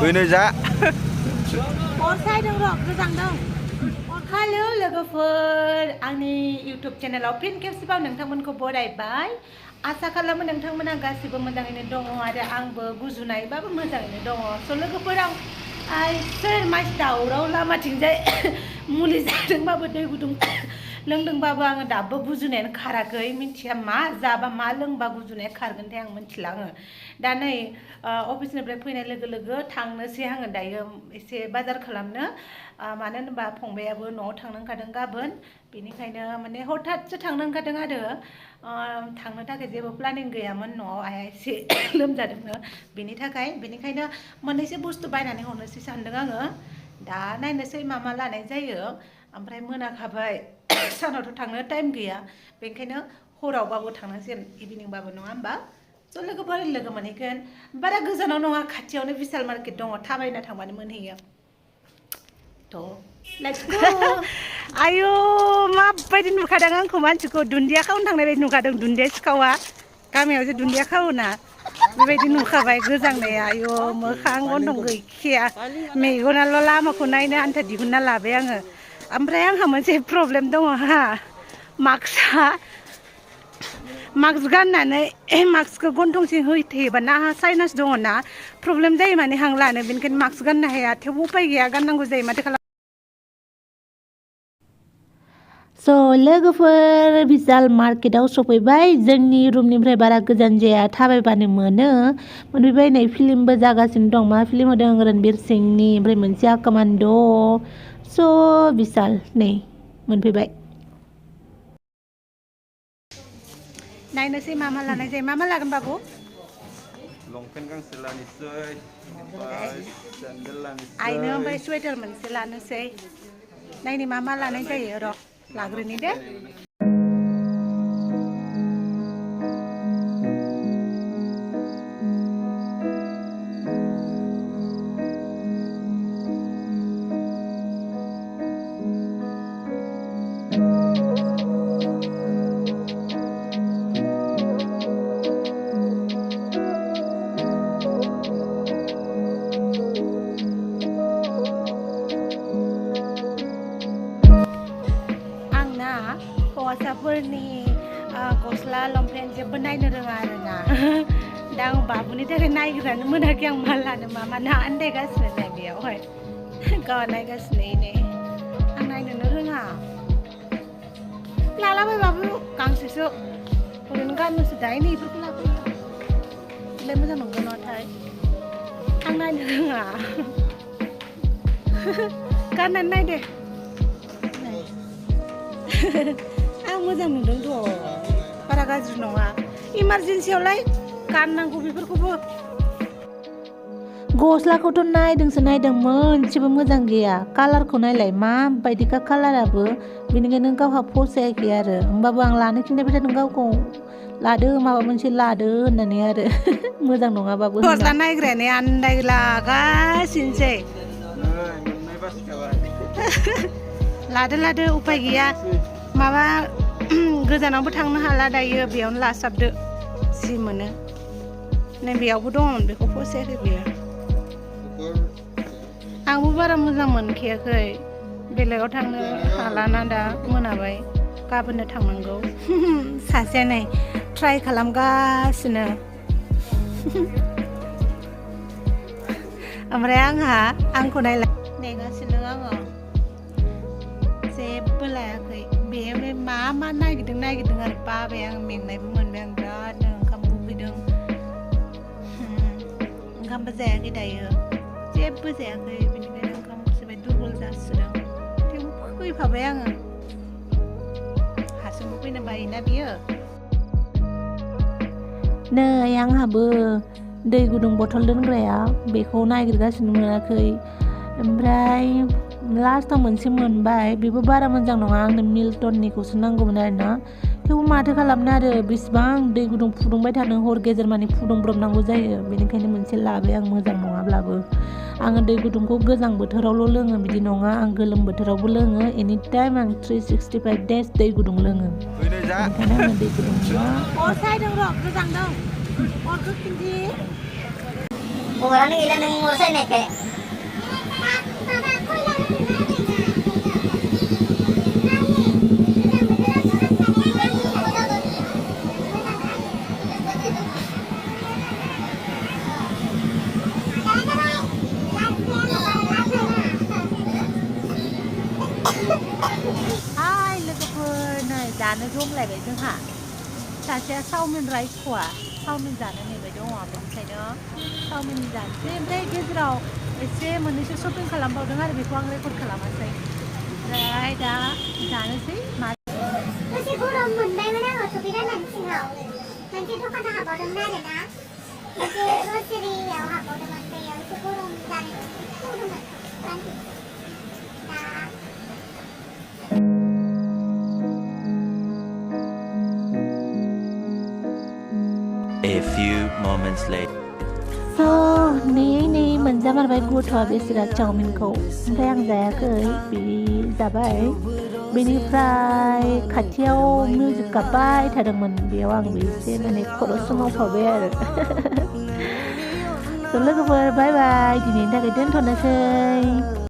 फैनो जा अरसायदों र' गोजांदों हेलौ लोगोफोर आंनि इउटुब चेनेलाव फिन खेबसेबाव नोंथांमोनखौ बरायबाय आसा खालामो नोंथांमोना गासिबो मोजाङैनो दङ आरो आंबो गुजुनायबाबो मोजाङैनो दङ स' लोगोफोर आं सोर मानसि दावराव लामाथिंजाय मुलि जादोंबाबो दै गुदुं लोंदोंबाबो आङो दाबो गुजुनायानो खाराखै मिन्थिया मा जाबा मा लोंबा गुजुनाया खारगोनथाय आं मिन्थिला आङो दा नै अफिसनिफ्राय फैनाय लोगो लोगो थांनोसै आङो दायो एसे बाजार खालामनो मानो होनोबा फंबायाबो न'आव थांनो ओंखारदों गाबोन बेनिखायनो माने हठाथसो थांनो ओंखारदों आरो थांनो थाखाय जेबो प्लानिं गैयामोन न'आव आइया एसे लोमजादोंनो बेनिखायनो मोननैसो बुस्थु बायनानै हरनोसै सानदों आङो दा नायनोसै मा मा लानाय जायो ओमफ्राय मोनाखाबाय सानावथ' थांनो टाइम गैया बेनिखायनो हरावबाबो थांनांसिगोन इभिनिंबाबो नङा होमबा स' लोगोफोर लोगो मोनहैगोन बारा गोजानाव नङा खाथियावनो बिशाल मार्केट दङ थाबायना थांबानो मोनहैयो आयु माबायदि नुखादों आंखौ मानसिखौ दुन्दिया खावनो थांनाय बायदि नुखादों दुन्दिया सिखावा गामियावसो दुन्दिया खावोना बेबायदि नुखाबाय गोजांनाया आयु मोखां गन्थं गैखाया मेगनाल' लामाखौ नायनो आन्था दिहुनना लाबाय आङो ओमफ्राय आंहा मोनसे प्रब्लेम दङ हा मास्क गाननानै मास्कखौ गन्थंसिम होथेयोबा ना आंहा साइनास दङ ना प्रब्लेम जायो माने हां लानो बेनिखायनो मास्क गाननो हाया थेवबो उपाय गैया गाननांगौ जायो माथो खालाम स' लोगोफोर बिशाल मार्केटाव सफैबाय जोंनि रुमनिफ्राय बारा गोजान जाया थाबायबानो मोनफैबाय नै फिल्मबो जागासिनो दं मा फिल्म होदों रणबीर सिंहनि ओमफ्राय मोनसेया कमान्ड' स' बिशाल नै मोनफैबाय नायनोसै मा मा लानाय जायो मा लागोन बाबु लंपेन्ट गांसे लानोसै सेन्देल लानोसै आइनो ओमफ्राय सुवेटार मोनसे लानोसै नायनि मा मा लानाय जायो र' लाग्रोनि दे हौवासाफोरनि गस्ला लंपेन्ट जेबो नायनो रोङा आरोना दा आं बाबुनि थाखाय नायग्रानो मोनाखै आं मा लानो मा ना आन्दायगासिनो नै बेयावहाय गावहा नायगासिनो नै आं नायनोनो रोङा लालाबाय बाबु गांसेसो ओरैनो गाननोसो दायो नै बेफोरखौ लाबोयो बेलाय मोजां नंगौ नाथाय आं नायनो रोङा गाननानै नायदे आं मोजां नुदोंथ' बारा गाज्रि नङा इमारजेन्सियावलाय गाननांगौ बेफोरखौबो गस्लाखौथ' नायदों मोनसेबो मोजां गैया कालारखौ नायलाय माबायदिखा कालाराबो बेनिखायनो गावहा फसायाखै आरो होमबाबो आं लानो खिन्थाबाय थादों गावखौ लादो माबा मोनसे लादो होननानै आरो मोजां नङाबाबो गस्ला नायग्रायानो आन्दायलागासिनोसै लादो उपाय गैया माबा गोजानावबो थांनो हाला दायो बेयावनो लासाबदो जि मोनो नै बेयावबो दंमोन बेखौ फसायाखै बेयो आंबो बारा मोजां मोनखायाखै बेलेगाव थांनो हालाना दा मोनाबाय गाबोननो थांनांगौ सासेया नै ट्राइ खालामगासिनो ओमफ्राय आंखौ नायलाय नेगासिनो आङो जेबो लायाखै बे मा नागिरदों आरो बाबाय आं मेंनायबो मोनबाय आं बिरादनो ओंखाम उखैदों ओंखामबो जायाखै दायो जेबो जायाखै बेनिखायनो ओंखामखौ जोबोद दुरबल जासिदों थेवबो फैफाबाय आङो हारसिंबो फैनो बायोना बियो नै आंहाबो दै गुदुं बथल दोनग्राया बेखौ नागिरगासिनो मोनाखै ओमफ्राय लास्टाव मोनसे मोनबाय बेबो बारा मोजां नङा आंनो मिल्टननिखौसो नांगौमोन आरोना थेवबो माथो खालामनो आरो बेसेबां दै गुदुं फुदुंबाय थानो हर गेजेर मानि फुदुंब्रबनांगौ जायो बेनिखायनो मोनसे लाबाय आं मोजां नङाब्लाबो आङो दै गुदुंखौ गोजां बोथोरावल' लोङो बिदि नङा आं गोलोम बोथोरावबो लोङो एनि टाइम आं 365 डेज दै गुदुं लोङो बेनिखायनो आङो दै गुदुं Orang ni ilan ng ngurusan eh kaya. Hai logoफोर नै जानो दंलायबाय जोंहा सासेया चावमिन राइस खवा चावमिन जानो नेबाय दङ बेनिखायनो चावमिन जानोसै ओमफ्राय गेजेराव एसे मोननैसो शपिं खालामबावदों आरो बेखौ आं रेकर्ड खालामासै ओमफ्राय दा जानोसै मा Kasi gurong munday mo na ako, subiran ng singaw. Nandito ka nakabawang na rin, ha? Kasi grocery, ako habaw naman kayo. Siguro, dahil, siguro naman. A few moments later. So नै मोनजामारबाय गथ'आ बेसोरा चावमिनखौ ओमफ्राय आं जायाखै बि जाबाय बेनिफ्राय खाथियाव मिउजिक गाबबाय थादोंमोन बेयाव आं एसे माने खर' सोमावफाबाय आरो स' लोगोफोर बाय बाय दिनैनि थाखाय दोनथ'नोसै